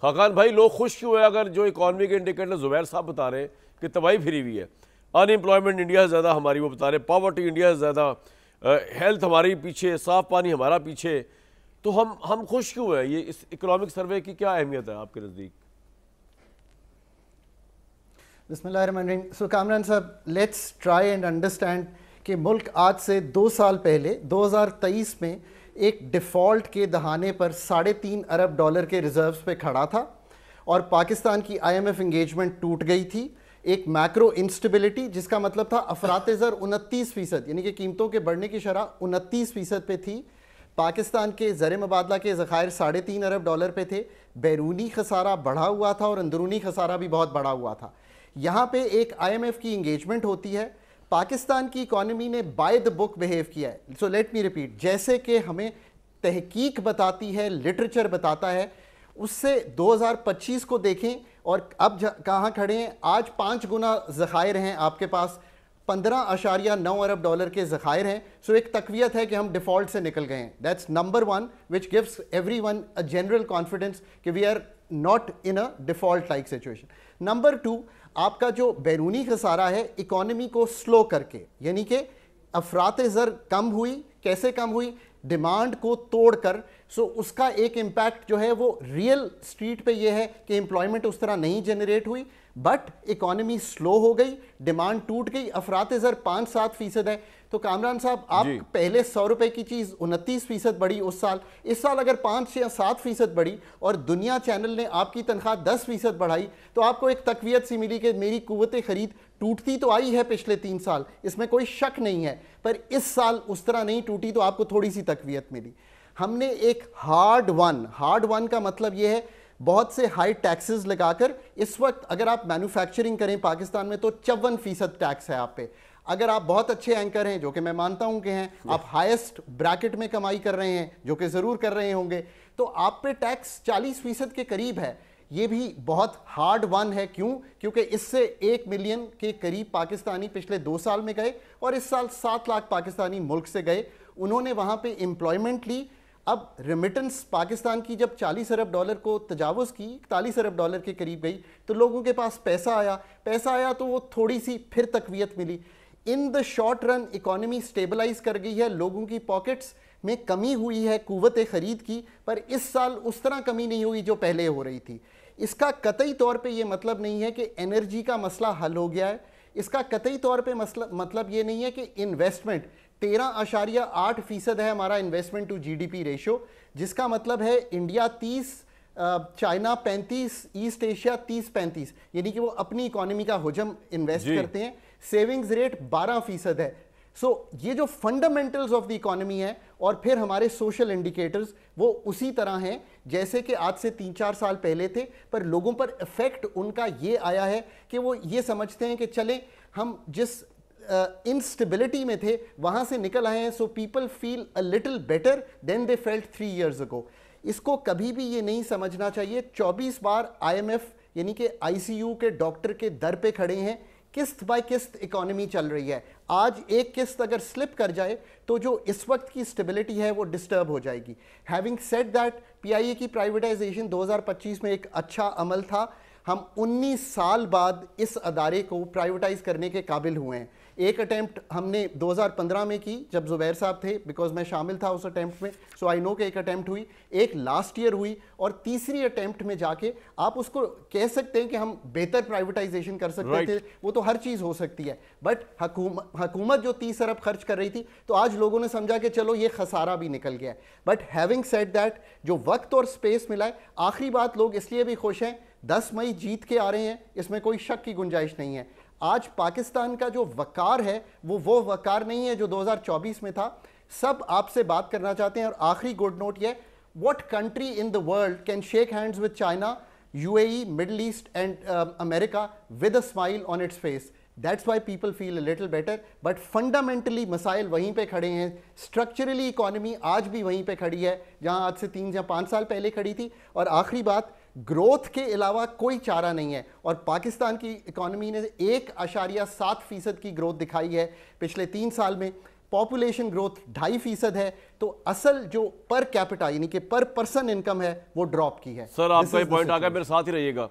خاقان بھائی لوگ خوش کیوں ہیں اگر جو اکانومی کے انڈیکیٹر زبیر صاحب بتا رہے ہیں کہ تباہی پھری ہوئی ہے, ان امپلائمنٹ انڈیا سے زیادہ ہماری, وہ بتا رہے ہیں پاورٹی انڈیا سے زیادہ, ہیلتھ ہماری پیچھے, صاف پانی ہمارا پیچھے, تو ہم خوش کیوں ہیں؟ یہ اس اکنامک سروے کی کیا اہمیت ہے آپ کے نزدیک؟ بسم اللہ الرحمن الرحیم. سو کامران صاحب, لیٹس ٹرائی اینڈ انڈرسٹینڈ کہ ملک آج سے 2 سال پہلے 2023 میں ایک ڈیفالٹ کے دہانے پر $3.5 ارب کے ریزروز پہ کھڑا تھا, اور پاکستان کی IMF انگیجمنٹ ٹوٹ گئی تھی. ایک میکرو انسٹیبلٹی جس کا مطلب تھا افراط زر 29%, یعنی کہ قیمتوں کے بڑھنے کی شرح 29% پہ تھی. پاکستان کے زر مبادلہ کے ذخائر $3.5 ارب پہ تھے. بیرونی خسارہ بڑھا ہوا تھا اور اندرونی خسارہ بھی بہت بڑھا ہوا تھا. یہاں پہ ایک IMF کی انگیجمنٹ ہوتی ہے, پاکستان کی اکانومی نے بائی دا بک بیہیو کیا ہے. سو لیٹ می ریپیٹ, جیسے کہ ہمیں تحقیق بتاتی ہے, لٹریچر بتاتا ہے, اس سے 2025 کو دیکھیں اور اب کہاں کھڑے ہیں. آج 5 گنا ذخائر ہیں آپ کے پاس, $15.9 ارب کے ذخائر ہیں. سو ایک تقویت ہے کہ ہم ڈیفالٹ سے نکل گئے ہیں. That's number 1 which gives everyone a general confidence کہ we are not in a default like situation. Number 2, آپ کا جو بیرونی خسارہ ہے اکانومی کو سلو کر کے, یعنی کہ افراط زر کم ہوئی. کیسے کم ہوئی؟ ڈیمانڈ کو توڑ کر. سو اس کا ایک امپیکٹ جو ہے وہ ریئل اسٹریٹ پہ یہ ہے کہ امپلائمنٹ اس طرح نہیں جنریٹ ہوئی, بٹ اکانومی سلو ہو گئی, ڈیمانڈ ٹوٹ گئی, افراط زر 5-7% ہے. تو کامران صاحب, آپ پہلے $100 کی چیز 29% بڑھی اس سال اگر 5-7% بڑھی اور دنیا چینل نے آپ کی تنخواہ 10% بڑھائی, تو آپ کو ایک تقویت سی ملی کہ میری قوت خرید ٹوٹتی تو آئی ہے پچھلے 3 سال, اس میں کوئی شک نہیں ہے, پر اس سال اس طرح نہیں ٹوٹی, تو آپ کو تھوڑی سی تقویت ملی. ہم نے ایک ہارڈ ون کا مطلب یہ ہے بہت سے ہائی ٹیکسز لگا کر. اس وقت اگر آپ مینوفیکچرنگ کریں پاکستان میں تو 54% ٹیکس ہے آپ پہ. اگر آپ بہت اچھے اینکر ہیں, جو کہ میں مانتا ہوں کہ ہیں, آپ ہائیسٹ بریکٹ میں کمائی کر رہے ہیں, جو کہ ضرور کر رہے ہوں گے, تو آپ پہ ٹیکس 40% کے قریب ہے. یہ بھی بہت ہارڈ ون ہے. کیوں؟ کیونکہ اس سے 1 ملین کے قریب پاکستانی پچھلے 2 سال میں گئے, اور اس سال 7 لاکھ پاکستانی ملک سے گئے. انہوں نے وہاں پہ امپلائمنٹ لی. اب ریمیٹنس پاکستان کی جب $40 ارب کو تجاوز کی, $41 ارب کے قریب گئی, تو لوگوں کے پاس پیسہ آیا تو وہ تھوڑی سی پھر تقویت ملی. In the short run economy stabilize کر گئی ہے, لوگوں کی پاکٹس میں کمی ہوئی ہے قوت خرید کی, پر اس سال اس طرح کمی نہیں ہوئی جو پہلے ہو رہی تھی. اس کا قطعی طور پہ یہ مطلب نہیں ہے کہ انرجی کا مسئلہ حل ہو گیا ہے. اس کا قطعی طور پہ مطلب یہ نہیں ہے کہ انویسٹمنٹ 13.8% ہے ہمارا انویسٹمنٹ ٹو GDP ریشو, جس کا مطلب ہے انڈیا 30, چائنا 35, ایسٹ ایشیا 30-35, یعنی کہ وہ اپنی اکانومی کا حجم انویسٹ کرتے ہیں. سیونگز ریٹ 12% ہے. سو یہ جو فنڈامنٹلز آف دی اکانومی ہے, اور پھر ہمارے سوشل انڈیکیٹرز وہ اسی طرح ہیں جیسے کہ آج سے 3-4 سال پہلے تھے, پر لوگوں پر افیکٹ ان کا یہ آیا ہے کہ وہ یہ سمجھتے ہیں کہ چلیں ہم جس انسٹیبلٹی میں تھے وہاں سے نکل آئے ہیں. So people feel a little better then they felt 3 years ago. اس کو کبھی بھی یہ نہیں سمجھنا چاہیے. 24 بار IMF یعنی کہ ICU کے ڈاکٹر کے در پہ کھڑے ہیں, قسط بائی قسط اکانومی چل رہی ہے. آج ایک قسط اگر سلپ کر جائے تو جو اس وقت کی سٹیبلٹی ہے وہ ڈسٹرب ہو جائے گی. ہیونگ سیڈ دیٹ, PIA کی پرائیویٹائزیشن 2025 میں ایک اچھا عمل تھا. ہم 19 سال بعد اس ادارے کو پرائیویٹائز کرنے کے قابل ہوئے ہیں. ایک اٹیمپٹ ہم نے 2015 میں کی جب زبیر صاحب تھے, بیکاز میں شامل تھا اس اٹیمپٹ میں, سو آئی نو کہ ایک اٹیمپٹ ہوئی, ایک لاسٹ ایئر ہوئی, اور تیسری اٹیمپٹ میں جا کے آپ اس کو کہہ سکتے ہیں کہ ہم بہتر پرائیویٹائزیشن کر سکتے تھے. وہ تو ہر چیز ہو سکتی ہے, بٹ حکومت جو 30 ارب خرچ کر رہی تھی, تو آج لوگوں نے سمجھا کہ چلو یہ خسارہ بھی نکل گیا ہے. بٹ ہیونگ سیڈ دیٹ, جو وقت اور سپیس ملا ہے, آخری بات, لوگ اس لیے بھی خوش ہیں, 10 مئی جیت کے آ رہے ہیں, اس میں کوئی شک کی گنجائش نہیں ہے. آج پاکستان کا جو وقار ہے وہ وقار نہیں ہے جو 2024 میں تھا. سب آپ سے بات کرنا چاہتے ہیں, اور آخری گڈ نوٹ یہ, what country in the world can shake hands with China, UAE, Middle East and America with a smile on its face? That's why people feel a little better. But fundamentally مسائل وہیں پہ کھڑے ہیں. Structurally economy آج بھی وہیں پہ کھڑی ہے جہاں آج سے 3 یا 5 سال پہلے کھڑی تھی. اور آخری بات, گروتھ کے علاوہ کوئی چارہ نہیں ہے, اور پاکستان کی اکانومی نے 1.7% کی گروتھ دکھائی ہے پچھلے 3 سال میں. پاپولیشن گروتھ 2.5% ہے تو اصل جو پر کیپٹا یعنی کہ پر پرسن انکم ہے وہ ڈراپ کی ہے. سر آپ کا یہ پوائنٹ آ گیا، میرے ساتھ ہی رہیے گا.